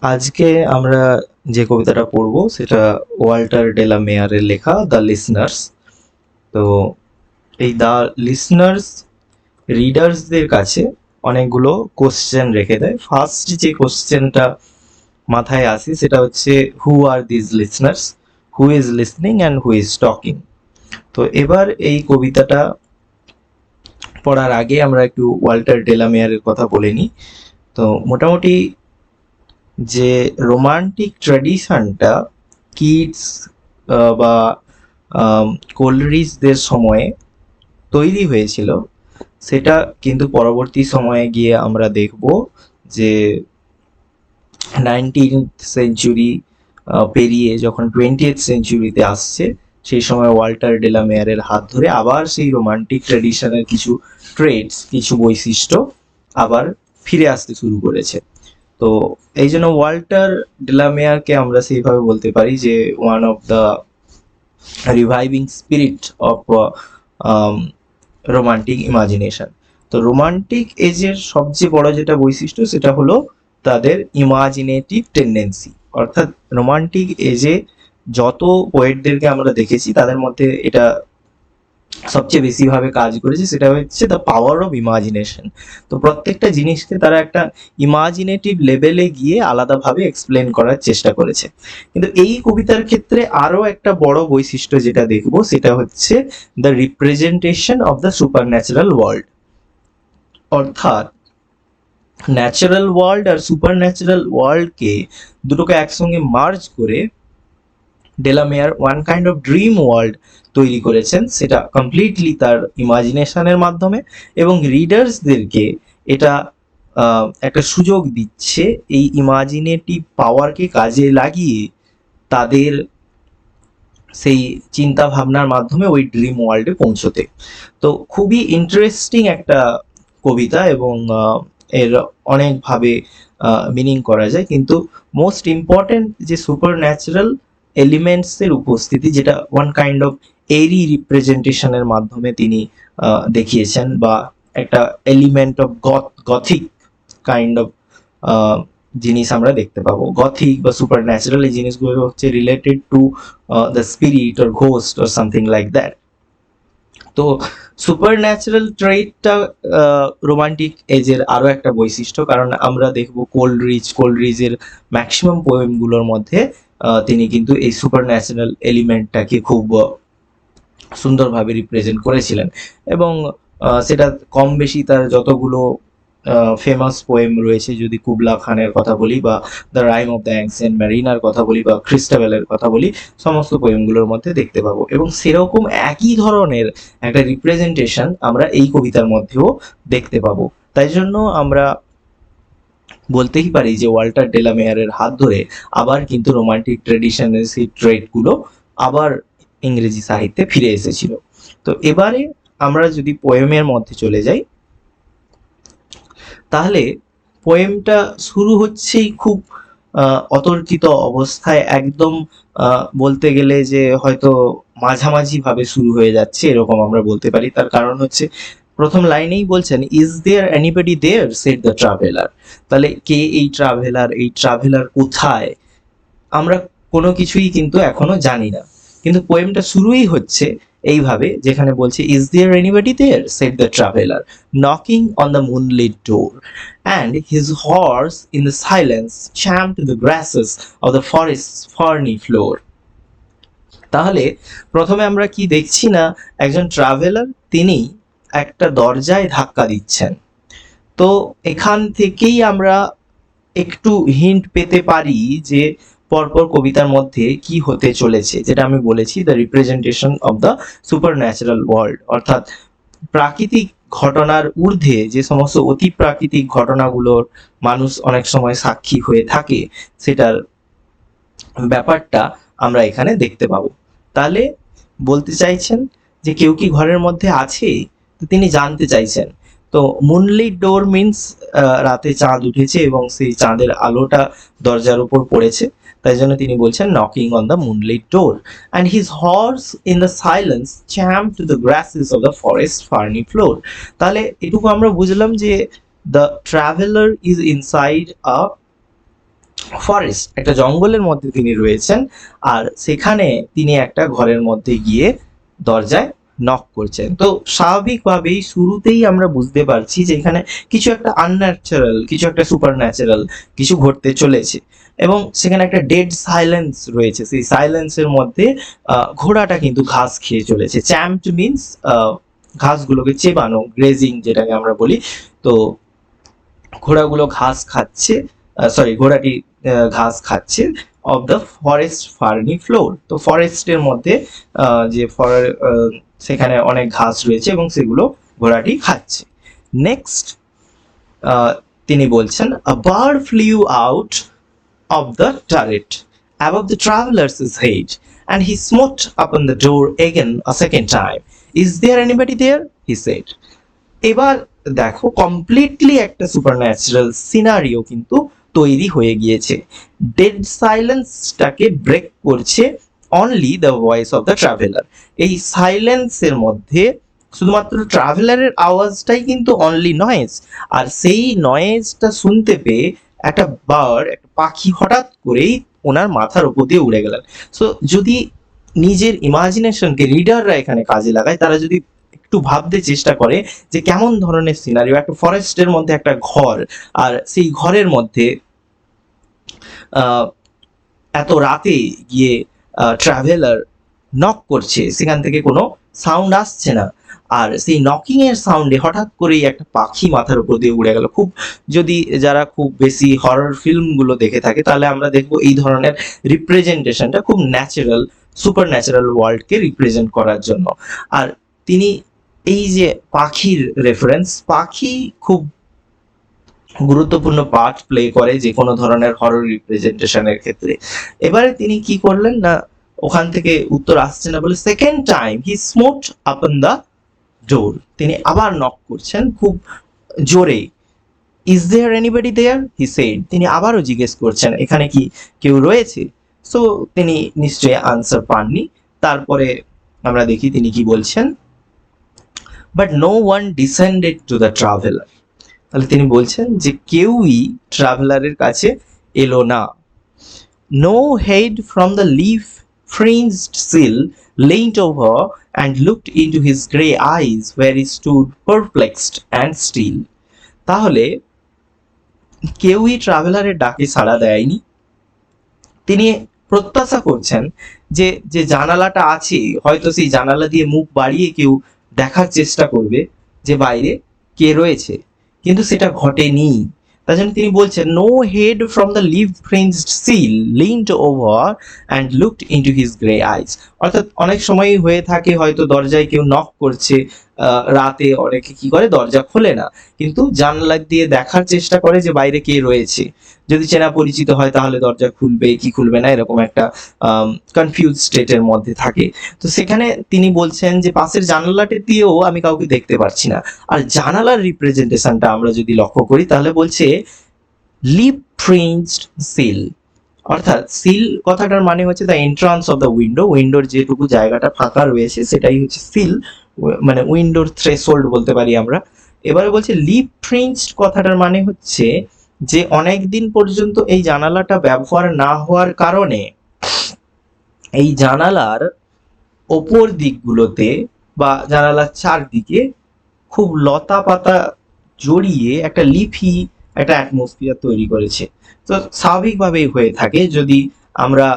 আজকে আমরা যে কবিতাটা পড়ব সেটা ওয়াল্টার ডেলা মেয়ারের লেখা দ্য লিসনার্স। তো এই দ্য লিসনার্স রিডার্সদের কাছে অনেকগুলো কোশ্চেন রেখে দেয়। ফার্স্ট যে কোশ্চেনটা মাথায় আসে সেটা হচ্ছে who are this listeners, who is listening and who is talking. তো এবার এই কবিতাটা পড়ার আগে আমরা একটু ওয়াল্টার ডেলা মেয়ারের কথা বলে নিই। তো মোটামুটি যে রোমান্টিক ট্র্যাডিশনটা কিডস বা কোলরিজদের সময়ে তৈরি হয়েছিল, সেটা কিন্তু পরবর্তী সময়ে গিয়ে আমরা দেখব যে 19th সেঞ্চুরি পেরিয়ে যখন 20th সেঞ্চুরিতে আসছে, সেই সময় ওয়াল্টার ডেলা মেয়ারের হাত ধরে আবার সেই রোমান্টিক ট্র্যাডিশনের কিছু ট্রেডস, কিছু বৈশিষ্ট্য আবার ফিরে আসতে শুরু করেছে। তো এই জন্য ওয়াল্টার ডেলামেয়ারকে আমরা সেইভাবে বলতে পারি যে one of the reviving spirit of romantic imagination. তো রোমান্টিক এজের সবচেয়ে বড় যেটা বৈশিষ্ট্য সেটা হলো তাদের ইমাজিনেটিভ টেন্ডেন্সি। অর্থাৎ রোমান্টিক এজে যত পোয়েটদেরকে আমরা দেখেছি তাদের মধ্যে এটা সবচেয়ে বেশিভাবে কাজ করেছে, সেটা হচ্ছে দ্য পাওয়ার অফ ইমাজিনেশন। তো প্রত্যেকটা জিনিসকে তারা একটা ইমাজিনেটিভ লেভেলে গিয়ে আলাদাভাবে এক্সপ্লেন করার চেষ্টা করেছে। কিন্তু এই কবিতার ক্ষেত্রে আরও একটা বড় বৈশিষ্ট্য যেটা দেখব সেটা হচ্ছে the representation of the supernatural world. অর্থাৎ ন্যাচারাল ওয়ার্ল্ড আর সুপার ন্যাচারাল ওয়ার্ল্ডকে দুটোকে একসঙ্গে মার্জ করে De la Mare one kind of dream world তৈরি করেছেন, সেটা কমপ্লিটলি তার ইমাজিনেশনের মাধ্যমে, এবং রিডার্সদেরকে এটা একটা সুযোগ দিচ্ছে এই ইমাজিনেটিভ পাওয়ারকে কাজে লাগিয়ে তাদের সেই চিন্তা ভাবনার মাধ্যমে ওই ড্রিম ওয়ার্ল্ডে পৌঁছতে। তো খুবই ইন্টারেস্টিং একটা কবিতা এবং এর অনেকভাবে মিনিং করা যায়, কিন্তু মোস্ট ইম্পর্টেন্ট যে সুপার ন্যাচারাল এলিমেন্টসের উপস্থিতি, যেটা ওয়ান কাইন্ড অফ এরি রিপ্রেজেন্টেশনের মাধ্যমে তিনি দেখিয়েছেন, বা একটা element of Gothic kind of জিনিস আমরা দেখতে পাবো। গথিক বা সুপার ন্যাচারাল এই জিনিসগুলো হচ্ছে related to the spirit or ghost or something like that. তো সুপার ন্যাচারাল ট্রেটটা রোমান্টিক এজের আরও একটা বৈশিষ্ট্য, কারণ আমরা দেখব কোল্ডরিজের ম্যাক্সিমাম পোয়েমগুলোর মধ্যে তিনি কিন্তু এই সুপার ন্যাচারাল এলিমেন্টটাকে খুব সুন্দরভাবে রিপ্রেজেন্ট করেছিলেন, এবং সেটা কম বেশি তার যতগুলো ফেমাস পোয়েম রয়েছে, যদি কুবলা খানের কথা বলি, বা the rime of the ancient mariner কথা বলি, বা ক্রিস্টাবেলের কথা বলি, সমস্ত পোয়েমগুলোর মধ্যে দেখতে পাবো। এবং সেরকম একই ধরনের একটা রিপ্রেজেন্টেশন আমরা এই কবিতার মধ্যেও দেখতে পাবো। তাই জন্য আমরা বলতেই পারি যে ওয়াল্টার ডেলামেয়ারের হাত ধরে আবার কিন্তু রোমান্টিক ট্রেডিশনের সেই ট্রেডগুলো আবার ইংরেজি সাহিত্যে ফিরে এসেছিল। তো এবারে আমরা যদি পোয়েমের মধ্যে চলে যাই, তাহলে পোয়েমটা শুরু হচ্ছেই খুব অতর্কিত অবস্থায়, একদম বলতে গেলে যে হয়তো মাঝামাঝি ভাবে শুরু হয়ে যাচ্ছে এরকম আমরা বলতে পারি। তার কারণ হচ্ছে প্রথম লাইনেই বলছেন, is there anybody there said the traveller. তাহলে কে এই ট্রাভেলার, এই ট্রাভেলার কোথায়, আমরা কোনো কিছুই কিন্তু এখনো জানি না। কিন্তু পোয়েমটা শুরুই হচ্ছে এইভাবে, যেখানে বলছে, is there anybody there said the traveller knocking on the moonlit door and his horse in the silence champed the grasses of the forest ferny floor. তাহলে প্রথমে আমরা কি দেখছি না, একজন ট্রাভেলার তিনি একটা দরজায় ধাক্কা দিচ্ছেন। তো এখান থেকেই আমরা একটু হিন্ট পেতে পারি যে পরপর কবিতার মধ্যে কি হতে চলেছে, যেটা আমি বলেছি the representation of the supernatural world. অর্থাৎ প্রাকৃতিক ঘটনার ঊর্ধ্বে যে সমস্ত অতি প্রাকৃতিক ঘটনাগুলোর মানুষ অনেক সময় সাক্ষী হয়ে থাকে, সেটার ব্যাপারটা আমরা এখানে দেখতে পাবো। তাহলে বলতে চাইছেন যে কেউ কি ঘরের মধ্যে আছে, তো তিনি জানতে চাইছেন। তো মুনলিট ডোর মিন্স রাতে চাঁদ উঠেছে এবং সেই চাঁদের আলোটা দরজার উপর পড়েছে, তাই জন্য তিনি বলছেন knocking on the moonlit door and his horse in the silence champed the grasses of the forest ferny floor. তাহলে এটুকু আমরা বুঝলাম যে the traveller is inside a forest, একটা জঙ্গলের মধ্যে তিনি রয়েছেন, আর সেখানে তিনি একটা ঘরের মধ্যে গিয়ে দরজায় নক করছেন। তো স্বাভাবিকভাবেই শুরুতেই আমরা বুঝতে পারছি যে এখানে কিছু একটা আনন্যাচারাল, কিছু একটা সুপার ন্যাচারাল কিছু ঘটতে চলেছে, এবং সেখানে একটা ডেড সাইলেন্স রয়েছে। সেই সাইলেন্সের মধ্যে ঘোড়াটা কিন্তু ঘাস খেয়ে চলেছে। চ্যাম্পড মিনস ঘাসগুলোকে চেবানো, গ্রেজিং যেটাকে আমরা বলি। তো ঘোড়াগুলো ঘাস খাচ্ছে, ঘোড়াটি ঘাস খাচ্ছে of the forest ferny floor. তো ফরেস্টের মধ্যে যে সেখানে অনেক ঘাস রয়েছে এবং সেগুলো ঘোড়াটি খাচ্ছে। নেক্সট তিনি বলছেন, a bird flew out of the turret above the traveler's head, and he smote upon the door again a second time. Is there anybody there? He said. এবার দেখো, কমপ্লিটলি একটা সুপারন্যাচারাল সিনারিও কিন্তু তৈরি হয়ে গিয়েছে। Dead সাইলেন্সটাকে break করছে only the voice of the traveller. এই সাইলেন্সের মধ্যে শুধুমাত্র ট্রাভেলারের আওয়াজটাই কিন্তু অনলি নয়েজ, আর সেই নয়েজটা শুনতে পেয়ে একটা বার্ড, একটা পাখি হঠাৎ করেই ওনার মাথার উপর দিয়ে উড়ে গেলেন। সো যদি নিজের ইমাজিনেশনকে রিডাররা এখানে কাজে লাগায়, তারা যদি একটু ভাবতে চেষ্টা করে যে কেমন ধরনের সিনারিও, একটা ফরেস্টের মধ্যে একটা ঘর, আর সেই ঘরের মধ্যে এত রাতে গিয়ে ট্রাভেলার নক করছে, সেখান থেকে কোনো সাউন্ড আসছে না, আর সেই নকিং এর সাউন্ডে হঠাৎ করেই একটা পাখি মাথার উপর দিয়ে উড়ে গেল। খুব, যদি যারা খুব বেশি হরর ফিল্মগুলো দেখে থাকে তাহলে আমরা দেখবো এই ধরনের রিপ্রেজেন্টেশনটা খুব ন্যাচারাল, সুপার ন্যাচারাল ওয়ার্ল্ডকে রিপ্রেজেন্ট করার জন্য। আর তিনি এই যে পাখির রেফারেন্স, পাখি খুব গুরুত্বপূর্ণ পার্ট প্লে করে যে কোনো ধরনের হরর রিপ্রেজেন্টেশনের ক্ষেত্রে। এবারে তিনি কি করলেন না, ওখান থেকে উত্তর আসছে না বলে second time he স্মোট upon the door, তিনি আবার নক করছেন খুব জোরে। Is there anybody there? He said, তিনি আবারও জিজ্ঞেস করছেন এখানে কি কেউ রয়েছে? সো তিনি নিশ্চয়ই আনসার পাননি। তারপরে আমরা দেখি তিনি কি বলছেন, but no one descended to the traveller. তাহলে তিনি বলছেন যে কেউই ট্রাভেলারের কাছে এলো না। No head from the leaf fringed sill leaned over and looked into his grey eyes where he stood perplexed and still. তাহলে কেউই ট্রাভেলারের ডাকে সাড়া দেয়নি। তিনি প্রত্যাশা করছেন যে যে জানালাটা আছে, হয়তো সেই জানালা দিয়ে মুখ বাড়িয়ে কেউ দেখার চেষ্টা করবে যে বাইরে কে রয়েছে, কিন্তু সেটা ঘটেনি। তার জন্য তিনি বলছেন, no head from the leaf fringed sill leaned over and looked into his grey eyes. অর্থাৎ অনেক সময়ই হয়ে থাকে হয়তো দরজায় কেউ নক করছে, রাতে অনেকে কি করে দরজা খোলে না, কিন্তু জানলা দিয়ে দেখার চেষ্টা করে যে বাইরে কে রয়েছে। যদি চেনা পরিচিত হয় তাহলে দরজা খুলবে কি খুলবে না, এরকম একটা কনফিউজ স্টেটের মধ্যে থাকে। তো সেখানে তিনি বলছেন যে পাশের জানালাটা দিয়েও আমি কাউকে দেখতে পাচ্ছি না। আর জানালার রিপ্রেজেন্টেশনটা আমরা যদি লক্ষ্য করি তাহলে বলছে লিপ ফ্রিঞ্জড সিল, অর্থাৎ সিল কথাটার মানে হচ্ছে the entrance of the window, উইন্ডোর যেটুকু জায়গাটা ফাঁকা রয়েছে সেটাই হচ্ছে সিল, মানে উইন্ডোর থ্রেশহোল্ড বলতে পারি আমরা। এবারে বলছে লিপ ফ্রিঞ্জড কথাটার মানে হচ্ছে যে অনেক দিন পর্যন্ত এই জানালাটা ব্যবহার না হওয়ার কারণে এই জানালার ওপর দিকগুলোতে বা জানালার চারদিকে খুব লতা পাতা জড়িয়ে একটা লিফি একটা অ্যাটমসফিয়ার তৈরি করেছে। তো স্বাভাবিকভাবেই হয়ে থাকে, যদি আমরা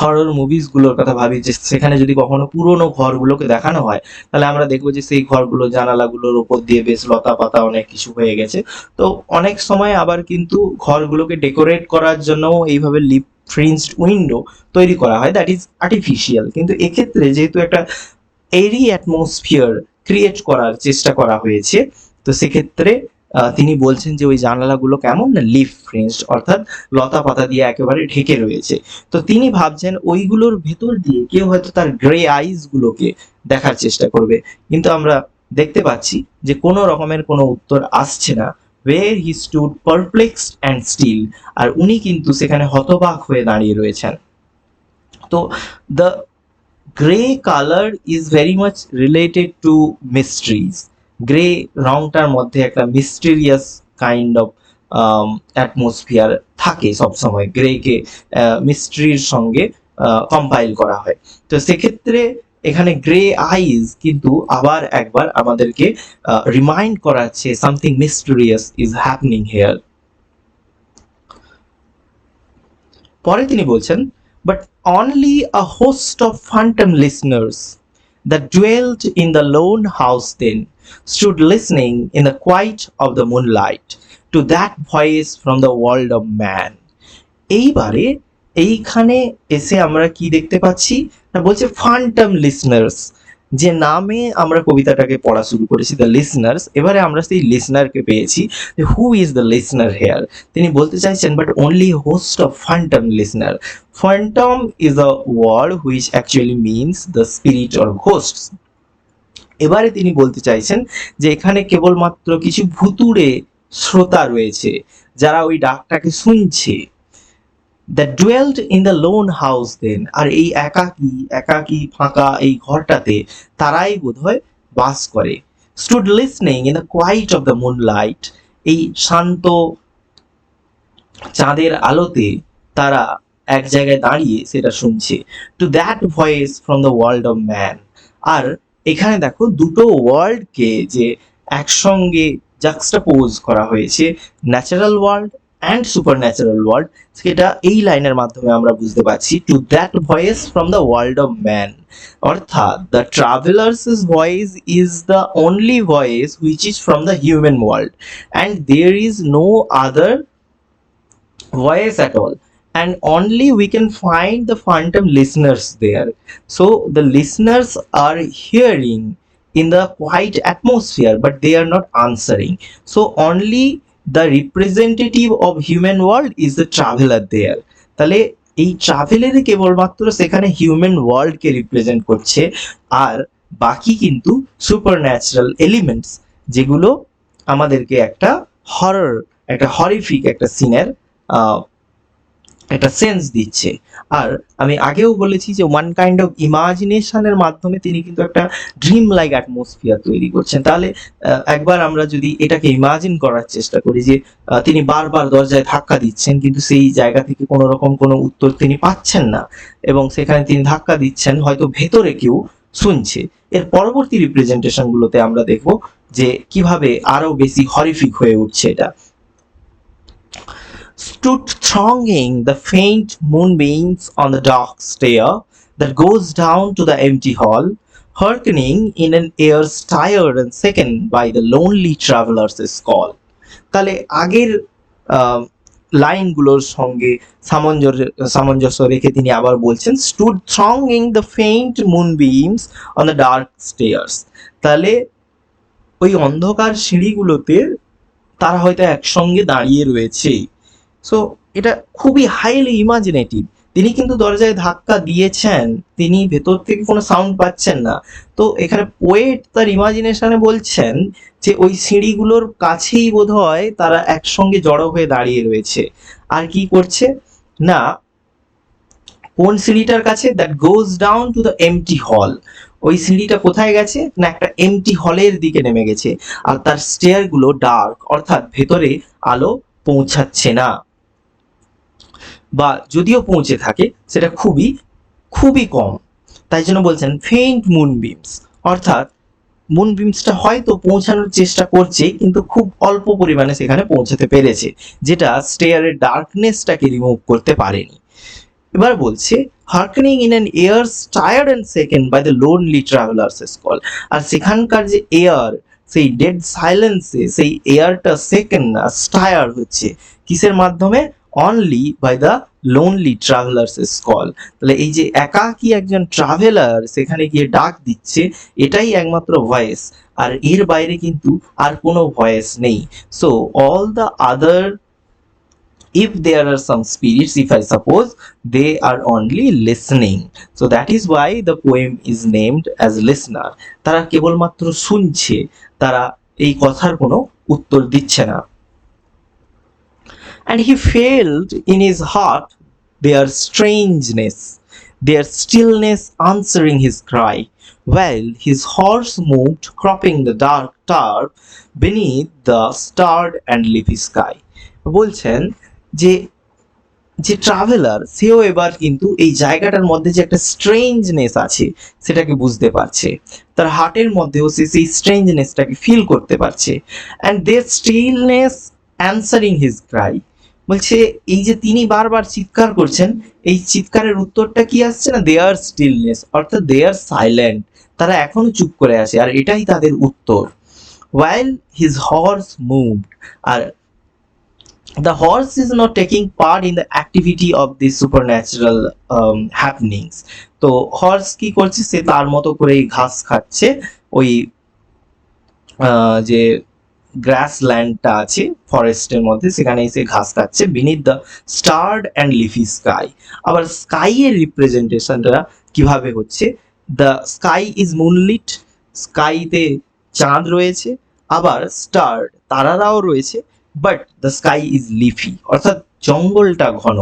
হরর মুভিসগুলোর কথা ভাবি যে সেখানে যদি কখনো পুরোনো ঘরগুলোকে দেখানো হয় তাহলে আমরা দেখবো যে সেই ঘরগুলো জানালাগুলোর উপর দিয়ে বেশ লতা পাতা অনেক কিছু হয়ে গেছে। তো অনেক সময় আবার কিন্তু ঘরগুলোকে ডেকোরেট করার জন্য এইভাবে লিপ ফ্রিঞ্জড উইন্ডো তৈরি করা হয়, দ্যাট ইজ আর্টিফিশিয়াল। কিন্তু এক্ষেত্রে যেহেতু একটা এরি অ্যাটমসফিয়ার ক্রিয়েট করার চেষ্টা করা হয়েছে, তো সেক্ষেত্রে তিনি বলছেন যে ওই জানালাগুলো কেমন না লিফ ফ্রিঞ্জড, অর্থাৎ লতা পাতা দিয়ে একেবারে ঢেকে রয়েছে। তো তিনি ভাবছেন ওইগুলোর ভেতর দিয়ে কেউ হয়তো তার গ্রে আইজ গুলোকে দেখার চেষ্টা করবে, কিন্তু আমরা দেখতে পাচ্ছি যে কোনো রকমের কোনো উত্তর আসছে না। where he stood perplexed and still, আর উনি কিন্তু সেখানে হতবাক হয়ে দাঁড়িয়ে রয়েছেন। তো the grey colour is very much related to mysteries. Grey রংটার মধ্যে একটা মিস্টেরিয়াস কাইন্ড অফ অ্যাটমসফিয়ার থাকে সবসময়, গ্রেকে মিস্ট্রির সঙ্গে কম্পাইল করা হয়। তো সেক্ষেত্রে এখানে গ্রে আইজ কিন্তু আবার একবার আমাদেরকে রিমাইন্ড করাচ্ছে something mysterious is happening here. পরে তিনি বলছেন, but only a host of Phantom listeners that dwelt in the lone house then stood listening in the quiet of the moonlight to that voice from the world of man. এইবারে এইখানে এসে আমরা কি দেখতে পাচ্ছি না, বলছে ফান্টাম লিসনার্স, যে নামে আমরা কবিতাটাকে পড়া শুরু করেছি, দ্য লিসনার্স। এবারে আমরা সেই লিসনারকে পেয়েছি, যে who is the listener here. তিনি বলতে চাইছেন but only host of phantom listener. Phantom is a word which actually means the spirit or ghosts. এবারে তিনি বলতে চাইছেন যে এখানে কেবলমাত্র কিছু ভুতুড়ে শ্রোতা রয়েছে যারা ওই ডাকটাকে শুনছে। that dwelt in the lone house then, আর এই একাকী ফাঁকা এই ঘরটাতে তারাই বোধহয় বাস করে। stood listening in the quiet of the moonlight, এই শান্ত চাঁদের আলোতে তারা এক জায়গায় দাঁড়িয়ে সেটা শুনছে। to that voice from the world of man, আর এখানে দেখো দুটো ওয়ার্ল্ডকে যে একসঙ্গে জাক্সটাপোজ করা হয়েছে, natural world and supernatural world, সেটা এই লাইনের মাধ্যমে আমরা বুঝতে পারছি। To that voice from the world of man, অর্থাৎ the traveller's voice is the only voice which is from the human world and there is no other voice at all, and only we can find the phantom listeners there. So the listeners are hearing in the quiet atmosphere but they are not answering, so only the representative of human world is the traveler there. তাহলে এই ট্রাভেলারই কেবলমাত্র সেখানে human ওয়ার্ল্ডকে represent করছে, আর বাকি কিন্তু super natural elements, যেগুলো আমাদেরকে একটা হরর, একটা হরিফিক একটা সিনের একটা সেন্স দিচ্ছে। আর আমি আগেও বলেছি যে ওয়ান কাইন্ড অফ ইমাজিনেশনের মাধ্যমে তিনি কিন্তু একটা ড্রিম লাইক অ্যাটমসফিয়ার তৈরি করছেন। তাহলে একবার আমরা যদি এটাকে ইমাজিন করার চেষ্টা করি যে তিনি বারবার দরজায় ধাক্কা দিচ্ছেন কিন্তু সেই জায়গা থেকে কোনো রকম কোনো উত্তর তিনি পাচ্ছেন না, এবং সেখানে তিনি ধাক্কা দিচ্ছেন, হয়তো ভেতরে কেউ শুনছে। এর পরবর্তী রিপ্রেজেন্টেশনগুলোতে আমরা দেখব যে কিভাবে আরো বেশি হরিফিক হয়ে উঠছে এটা। stood thronging the faint moonbeams on the dark stair that goes down to the empty hall, hearkening in an ear tired and sickened by the lonely traveler's call. তাহলে আগের লাইনগুলোর সঙ্গে সামঞ্জস্য রেখে তিনি আবার বলছেন stood thronging the faint moonbeams on the dark stairs, তাহলে ওই অন্ধকার সিঁড়িগুলোতে তারা হয়তো একসঙ্গে দাঁড়িয়ে রয়েছে। সো এটা খুবই হাইলি ইমাজিনেটিভ। তিনি কিন্তু দরজায় ধাক্কা দিয়েছেন, তিনি ভেতর থেকে কোনো সাউন্ড পাচ্ছেন না। তো এখানে পোয়েট তার ইমাজিনেশনে বলছেন যে ওই সিঁড়িগুলোর কাছেই বোধহয় তারা একসঙ্গে জড়ো হয়ে দাঁড়িয়ে রয়েছে। আর কি করছে না, কোন সিঁড়িটার কাছে? That goes down to the MT হল। ওই সিঁড়িটা কোথায় গেছে না, একটা এমটি হলের দিকে নেমে গেছে, আর তার স্টেয়ারগুলো ডার্ক, অর্থাৎ ভেতরে আলো পৌঁছাচ্ছে না, বা যদিও পৌঁছে থাকে সেটা খুবই খুবই কম। তাই জন্য বলছেন ফেইন্ট মুনবিমস, অর্থাৎ মুনবিমসটা হয়তো পৌঁছানোর চেষ্টা করছে কিন্তু খুব অল্প পরিমাণে সেখানে পৌঁছাতে পেরেছে, যেটা স্টেয়ারের ডার্কনেসটাকে রিমুভ করতে পারেনি। এবার বলছে hearkening in an air stirred and shaken by the lonely traveller's call, আর সেখানকার যে এয়ার, সেই ডেড সাইলেন্সে সেই এয়ারটা সেকেন্ড না, টায়ার হচ্ছে কিসের মাধ্যমে? Only by the lonely traveller's call. তাহলে এই যে একাকী একজন ট্রাভেলার সেখানে গিয়ে ডাক দিচ্ছে, এটাই একমাত্র ভয়েস, আর এর বাইরে কিন্তু আর কোনো ভয়েস নেই। So all the other, if there are some spirits, if I suppose, they are only listening, so that is why the poem is named as listener. তারা কেবলমাত্র শুনছে, তারা এই কথার কোনো উত্তর দিচ্ছে না। and he felt in his heart their strangeness, their stillness answering his cry, while his horse moved cropping the dark turf beneath the starred and leafy sky. বলছেন যে যে ট্রাভেলার সেও এবার কিন্তু এই জায়গাটার মধ্যে যে একটা স্ট্রেঞ্জনেস আছে সেটাকে বুঝতে পারছে, তার হার্টের মধ্যেও সে সেই স্ট্রেঞ্জনেসটাকে ফিল করতে পারছে। And the stillness answering his cry, বলছে এই যে তিনি বারবার চিৎকার করছেন, এই চিৎকারের উত্তরটা কি আসছে না, দে আর স্টিলনেস, অর্থাৎ দে আর সাইলেন্ট, তারা এখনো চুপ করে আছে আর এটাই তাদের উত্তর। while his horse moved, আর the horse is not taking part in the activity of these supernatural happenings. তো হর্স কি করছে, সে তার মতো করেই ঘাস খাচ্ছে ওই যে গ্রাস ল্যান্ডটা আছে ফরেস্টের মধ্যে, সেখানে এসে ঘাস খাচ্ছে beneath the stirred and leafy sky. আবার স্কাই এর রিপ্রেজেন্টেশনটা কিভাবে হচ্ছে, দ্য স্কাই ইজ মুনলিট, স্কাইতে চাঁদ রয়েছে, আবার স্টার্ড তারারাও রয়েছে, but the sky is leafy, অর্থাৎ জঙ্গলটা ঘন,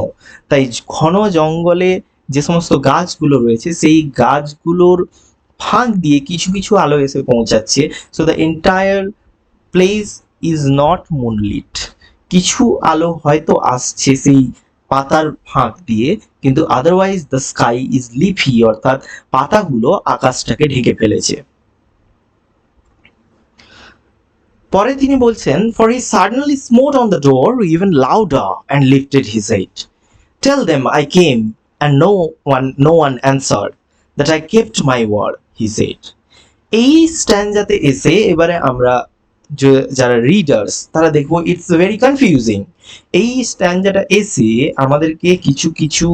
তাই ঘন জঙ্গলে যে সমস্ত গাছগুলো রয়েছে সেই গাছগুলোর ফাঁক দিয়ে কিছু কিছু আলো এসে পৌঁছাচ্ছে। So the entire place is not moonlit, কিছু আলো হয়তো আসছে সেই পাতার ফাঁক দিয়ে, কিন্তু otherwise the sky is leafy, অর্থাৎ পাতাগুলো আকাশটাকে ঢেকে ফেলেছে। পরে তিনি বলছেন, for he suddenly smote on the door even louder and lifted his head, tell them I came and no one answered, that I kept my word, he said. এই স্ট্যান্ডাতে এসে এবারে আমরা যারা রিডার্স তারা দেখবো ইটস ভেরি কনফিউজিং। এই স্ট্যান্ডাটা এসে আমাদেরকে কিছু কিছু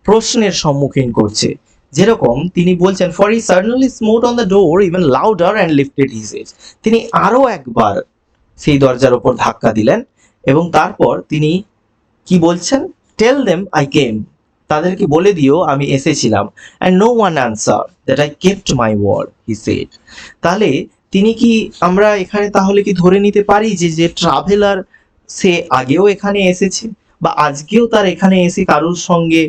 প্রশ্নের সম্মুখীন করছে। যেরকম তিনি বলছেন, for he suddenly smote on the door even louder and lifted his head, তিনি আরো একবার সেই দরজার ওপর ধাক্কা দিলেন এবং তারপর তিনি কি বলছেন, টেল দেম আই কেম, তাদেরকে বলে দিও আমি এসেছিলাম, and no one answer, that I kept my word, he said. তাহলে তিনি কি, আমরা এখানে তাহলে কি ধরে নিতে পারি যে যে ট্রাভেলার সে আগেও এখানে এসেছে বা আজকেও তার এখানে এসে কারোর সঙ্গে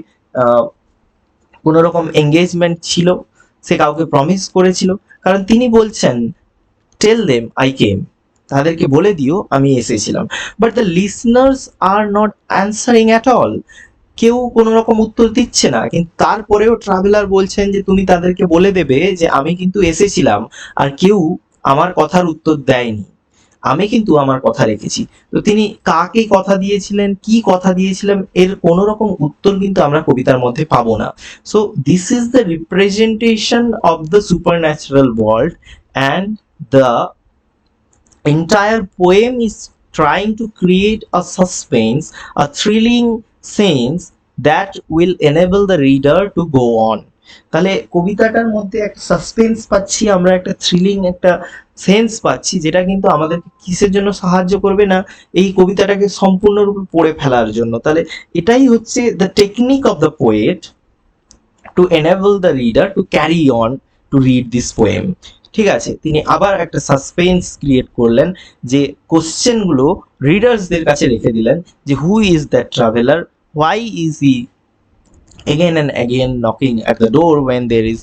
কোনো রকম এঙ্গেজমেন্ট ছিল, সে কাউকে প্রমিস করেছিল? কারণ তিনি বলছেন টেল দেম আই কেম, তাদেরকে বলে দিও আমি এসেছিলাম, but the listeners are not answering at all, কেউ কোনো রকম উত্তর দিচ্ছে না। কিন্তু তারপরেও ট্রাভেলার বলছেন যে তুমি তাদেরকে বলে দেবে যে আমি কিন্তু এসেছিলাম, আর কেউ আমার কথার উত্তর দেয়নি, আমি কিন্তু আমার কথা রেখেছি। তো তিনি কাকে কথা দিয়েছিলেন, কি কথা দিয়েছিলেন, এর কোনো রকম উত্তর কিন্তু আমরা কবিতার মধ্যে পাবো না। So this is the representation of the supernatural world, and the entire poem is trying to create a suspense, a thrilling sense that will enable the reader to go on. তাহলে কবিতাটার মধ্যে একটা সাসপেন্স পাচ্ছি আমরা, একটা thrilling একটা sense পাচ্ছি, যেটা কিন্তু আমাদেরকে কিসের জন্য সাহায্য করবে না, এই কবিতাটাকে সম্পূর্ণরূপে পড়ে ফেলার জন্য। তাহলে এটাই হচ্ছে the technique of the poet two enable the reader to carry on to read this poem. ঠিক আছে, তিনি আবার একটা সাসপেন্স ক্রিয়েট করলেন, যে কোশ্চেনগুলো রিডার্সদের কাছে রেখে দিলেন, যে who is that traveller, why is he again and again knocking at the door when there is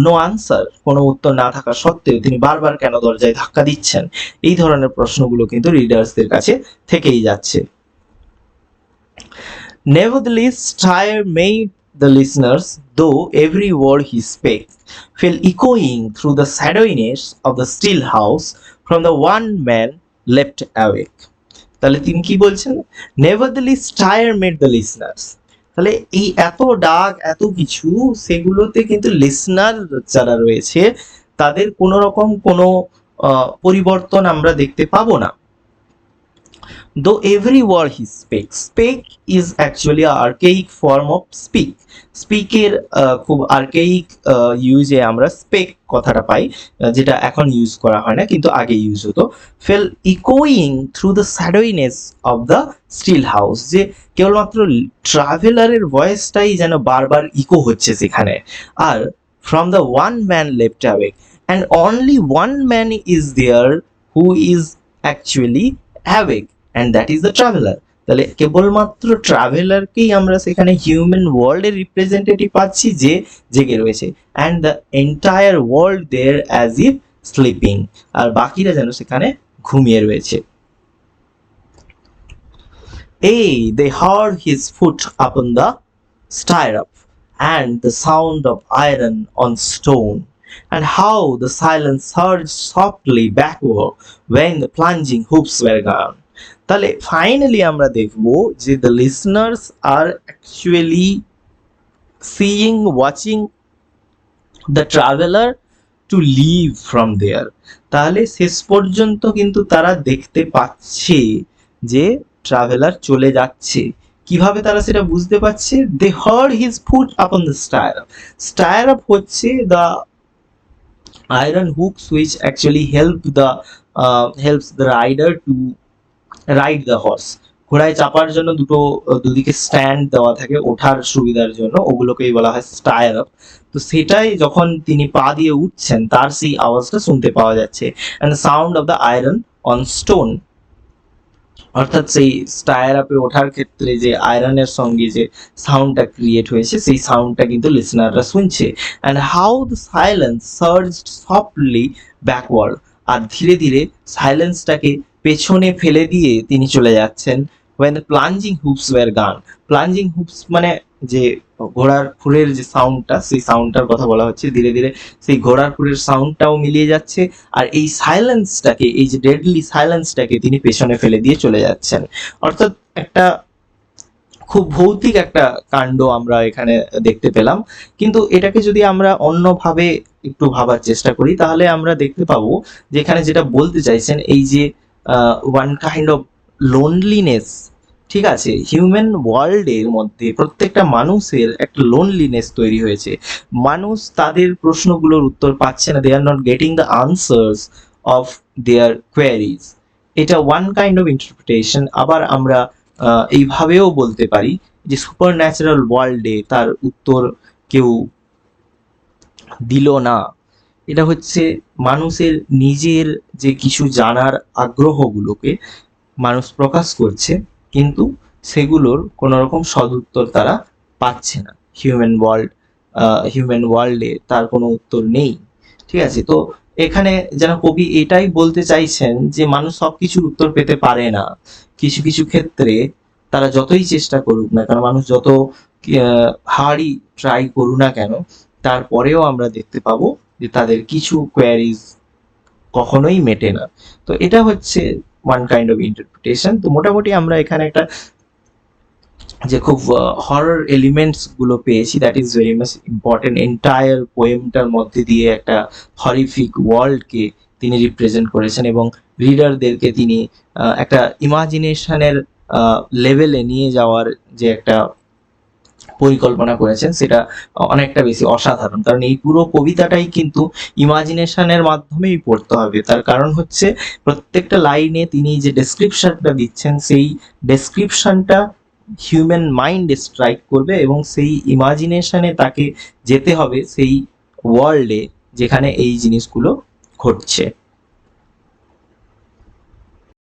no answer, কোনো উত্তর না থাকা সত্ত্বেও তিনি বারবার কেন দরজায় ধাক্কা দিচ্ছেন। এই ধরনের প্রশ্নগুলো কিন্তু রিডার্সদের কাছে থেকেই যাচ্ছে। Nevertheless, Tyre made the listeners, though every word he spake fell echoing through the shadowiness of the still house from the one man left awake. তাহলে তিনি কি বলছেন, Nevertheless, Tyre made the listeners, তাহলে এই এত ডাক এত কিছু, সেগুলোতে কিন্তু লিসনার যারা রয়েছে তাদের কোনো রকম কোনো পরিবর্তন আমরা দেখতে পাবো না। Though every word he spake, spake is actually an archaic form of speak. Speak এর খুব আর্কেইক ইউজে আমরা স্পেক কথাটা পাই, যেটা এখন ইউজ করা হয় না কিন্তু আগে ইউজ হতো। Fail ইকোয়িং through the শ্যাডোইনেস of the still house, যে কেবলমাত্র ট্রাভেলারের ভয়েসটাই যেন বারবার ইকো হচ্ছে সেখানে। Are from the one man left awake, and only one man is there who is actually awake, and that is the traveler. তাহলে কেবলমাত্র ট্রাভেলারকেই আমরা সেখানে হিউম্যান ওয়ার্ল্ডের রিপ্রেজেন্টেটিভ পাচ্ছি যে জেগে রয়েছে, and the entire world there as if sleeping, আর বাকিরা যেন সেখানে ঘুমিয়ে রয়েছে। They heard his foot upon the stirrup, and the sound of iron on stone, and how the silence surged softly backward when the plunging hoops were gone. তাহলে finally আমরা দেখব যে the listeners are actually watching the traveler to leave from there. তাহলে শেষ পর্যন্ত কিন্তু তারা দেখতে পাচ্ছে যে ট্রাভেলার চলে যাচ্ছে। কিভাবে তারা সেটা বুঝতে পারছে? They heard his foot upon the stair up হচ্ছে the iron hooks which actually helps the rider to ride the horse. ঘোড়ায় চাপার জন্য দুদিকে স্ট্যান্ড দেওয়া থাকে ওঠার সুবিধার জন্য, ওগুলোকেই বলা হয় স্টায়ার আপ। তো সেটাই যখন তিনি পা দিয়ে উঠছেন তার সেই আওয়াজটা শুনতে পাওয়া যাচ্ছে, and the sound of the iron on stone, অর্থাৎ সেই স্টায়ার আপে ওঠার ক্ষেত্রে যে আয়রনের সঙ্গে যে সাউন্ডটা ক্রিয়েট হয়েছে সেই সাউন্ডটা কিন্তু লিসনাররা শুনছে। And how the silence surged softly backward, আর ধীরে ধীরে সাইলেন্সটাকে পেছনে ফেলে দিয়ে তিনি চলে যাচ্ছেন। when the plunging hoops were gone, plunging hoops মানে যে ঘোড়ার খুরের যে সাউন্ডটা, সেই সাউন্ডটার কথা বলা হচ্ছে। ধীরে ধীরে সেই ঘোড়ার খুরের সাউন্ডটাও মিলিয়ে যাচ্ছে, আর এই সাইলেন্সটাকে, এই যে ডেডলি সাইলেন্সটাকে তিনি পেছনে ফেলে দিয়ে চলে যাচ্ছেন। অর্থাৎ একটা খুব ভৌতিক একটা কাণ্ড আমরা এখানে দেখতে পেলাম। কিন্তু এটাকে যদি আমরা অন্যভাবে একটু ভাবার চেষ্টা করি তাহলে আমরা দেখতে পাবো যে এখানে যেটা বলতে চাইছেন, এই যে ওয়ান কাইন্ড অফ লোনলিনেস, ঠিক আছে, হিউম্যান ওয়ার্ল্ডের মধ্যে প্রত্যেকটা মানুষের একটা লোনলিনেস তৈরি হয়েছে। মানুষ তাদের প্রশ্নগুলোর উত্তর পাচ্ছে না, they are not getting the answers of their queries. এটা ওয়ান কাইন্ড অফ ইন্টারপ্রিটেশন। আবার আমরা এইভাবেও বলতে পারি যে সুপার ন্যাচারাল ওয়ার্ল্ডে তার উত্তর কেউ দিল না। এটা হচ্ছে মানুষের নিজের যে কিছু জানার আগ্রহগুলোকে মানুষ প্রকাশ করছে, কিন্তু সেগুলোর কোনো রকম সদুত্তর তারা পাচ্ছে না। হিউম্যান ওয়ার্ল্ডে তার কোনো উত্তর নেই, ঠিক আছে। তো এখানে যেন কবি এটাই বলতে চাইছেন যে মানুষ সব কিছুর উত্তর পেতে পারে না। কিছু কিছু ক্ষেত্রে তারা যতই চেষ্টা করুক না কেন, মানুষ যত হার্ডই ট্রাই করুক না কেন, তারপরেও আমরা দেখতে পাবো যে তাদের কিছু কোয়ারিজ কখনোই মেটে না। তো এটা হচ্ছে ওয়ান কাইন্ড অফ ইন্টারপ্রিটেশন। তো মোটামুটি আমরা এখানে একটা যে খুব হরর এলিমেন্টস গুলো পেয়েছি, that is very much important. Entire পোয়েমটার মধ্যে দিয়ে একটা হরিফিক ওয়ার্ল্ডকে তিনি রিপ্রেজেন্ট করেছেন এবং রিডারদেরকে তিনি একটা ইমাজিনেশনের লেভেলে নিয়ে যাওয়ার যে একটা পরিকল্পনা করেছেন সেটা অনেকটা বেশি অসাধারণ। কারণ এই পুরো কবিতাটাই কিন্তু ইমাজিনেশনের মাধ্যমেই পড়তে হবে। তার কারণ হচ্ছে প্রত্যেকটা লাইনে তিনি যে ডেসক্রিপশনটা দিচ্ছেন সেই ডেসক্রিপশনটা হিউম্যান মাইন্ডে স্ট্রাইক করবে এবং সেই ইমাজিনেশনে তাকে যেতে হবে সেই ওয়ার্ল্ডে যেখানে এই জিনিসগুলো ঘটছে।